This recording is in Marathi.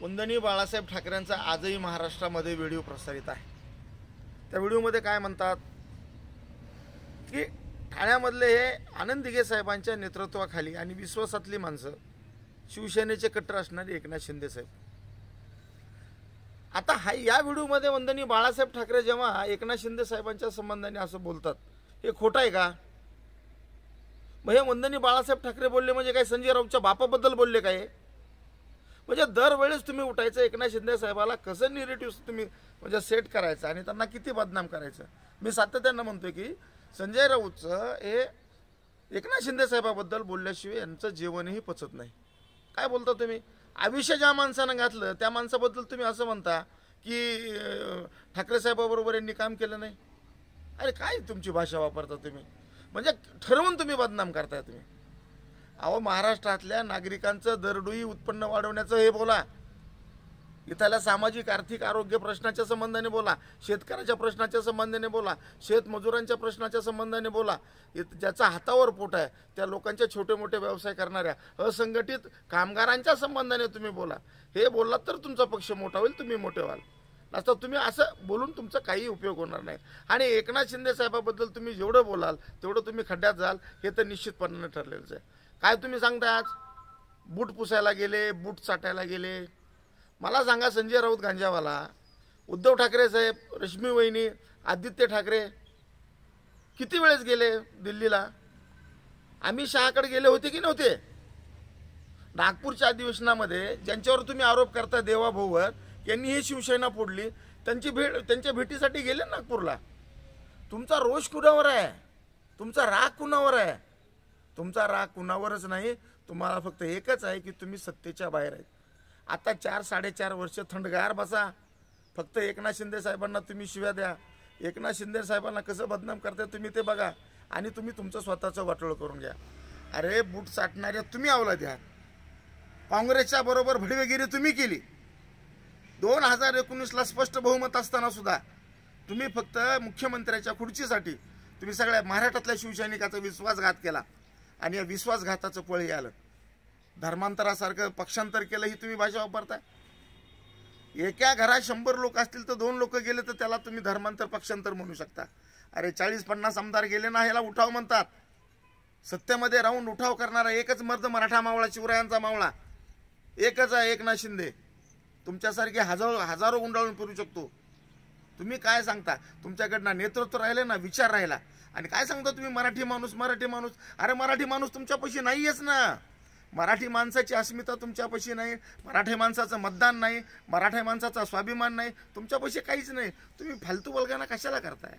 वंदनीय बाळासाहेब ठाकरेंचा आजही महाराष्ट्रामध्ये व्हिडिओ प्रसारित आहे। त्या व्हिडिओमध्ये काय म्हणतात की ठाण्यामधले हे आनंद दिघे साहेबांच्या नेतृत्वाखाली आणि विश्वासातली माणसं शिवसेनेचे कट्टर असणारे एकनाथ शिंदे साहेब। आता हा या व्हिडिओमध्ये वंदनीय बाळासाहेब ठाकरे जेव्हा एकनाथ शिंदे साहेबांच्या संबंधाने असं बोलतात, हे खोटं आहे का? मग हे वंदनीय बाळासाहेब ठाकरे बोलले म्हणजे काय संजय राऊतच्या बापाबद्दल बोलले काय? म्हणजे दरवेळेस तुम्ही उठायचं एकनाथ शिंदे साहेबाला कसं निगेटिव्ह तुम्ही म्हणजे सेट करायचं आणि त्यांना किती बदनाम करायचं। मी सातत्यानं म्हणतोय की संजय राऊतचं हे एकनाथ शिंदे साहेबाबद्दल बोलल्याशिवाय यांचं जेवणही पचत नाही। काय बोलता तुम्ही? आयुष्य ज्या माणसानं घातलं त्या माणसाबद्दल तुम्ही असं म्हणता की ठाकरे साहेबाबरोबर यांनी काम केलं नाही। अरे काय तुमची भाषा वापरता तुम्ही? म्हणजे ठरवून तुम्ही बदनाम करताय तुम्ही। अहो महाराष्ट्रातल्या नागरिकांचं दरडोई उत्पन्न वाढवण्याचं हे बोला, इथल्या सामाजिक आर्थिक आरोग्य प्रश्नाच्या संबंधाने बोला, शेतकऱ्याच्या प्रश्नाच्या संबंधाने बोला, शेतमजुरांच्या प्रश्नाच्या संबंधाने बोला, ज्याचा हातावर पोट आहे त्या लोकांच्या छोटे मोठे व्यवसाय करणाऱ्या असंघटित कामगारांच्या संबंधाने तुम्ही बोला। हे बोललात तर तुमचा पक्ष मोठा होईल, तुम्ही मोठे व्हाल। नसता तुम्ही असं बोलून तुमचा काही उपयोग होणार नाही। आणि एकनाथ शिंदे साहेबाबद्दल तुम्ही जेवढं बोलाल तेवढं तुम्ही खड्ड्यात जाल, हे तर निश्चितपणाने ठरलेलंच आहे। काय तुम्ही सांगता? आज बूट पुसायला गेले, बूट चाटायला गेले। मला सांगा संजय राऊत गांजावाला, उद्धव ठाकरे साहेब, रश्मी वहिनी, आदित्य ठाकरे किती वेळेस गेले दिल्लीला? अमित शहाकडे गेले होते की नव्हते? नागपूरच्या अधिवेशनामध्ये ज्यांच्यावर तुम्ही आरोप करता देवाभाऊवर, यांनी ही शिवसेना फोडली, त्यांच्या भेटीसाठी गेले नागपूरला। तुमचा रोष कुणावर आहे? तुमचा राग कुणावर आहे? तुमचा राग कुणावरच नाही, तुम्हाला फक्त एकच आहे की तुम्ही सत्तेच्या बाहेर आहेत। आता 4-4.5 वर्ष थंडगार बसा, फक्त एकनाथ शिंदे साहेबांना तुम्ही शिव्या द्या, एकनाथ शिंदे साहेबांना कसं बदनाम करताय तुम्ही ते बघा आणि तुम्ही तुमचं स्वतःचं वाटोळं करून घ्या। अरे बूट चाटणाऱ्या तुम्ही अवलाद आहात, काँग्रेसच्या बरोबर भडवेगिरी तुम्ही केली। 2019ला स्पष्ट बहुमत असताना सुद्धा तुम्ही फक्त मुख्यमंत्र्याच्या खुर्चीसाठी तुम्ही सगळ्या महाराष्ट्रातल्या शिवसैनिकाचा विश्वासघात केला आणि या विश्वासघाताचं फळ आलं। धर्मांतरासारखं पक्षांतर केलं ही तुम्ही भाषा वापरताय। एका घरात 100 लोक असतील तर 2 लोक गेले तर त्याला तुम्ही धर्मांतर पक्षांतर म्हणू शकता। अरे 40-50 आमदार गेले ना, ह्याला उठाव म्हणतात। सत्तेमध्ये राहून उठाव करणारा एकच मर्द मराठा मावळा, शिवरायांचा मावळा एकच आहे, एकनाथ शिंदे। तुमच्यासारखे हजारो गुंडाळून फिरू शकतो। तुम्ही काय सांगता? तुमच्याकडनं नेतृत्व राहिले ना, विचार राहिला, आणि काय सांगता तुम्ही मराठी माणूस मराठी माणूस? अरे मराठी माणूस तुमच्यापाशी नाहीयेच ना। मराठी माणसाची अस्मिता तुमच्यापाशी नाही, मराठी माणसाचं मतदान नाही, मराठी माणसाचा स्वाभिमान नाही, तुमच्यापाशी काहीच नाही। तुम्ही फालतू वल्गना कशाला करताय?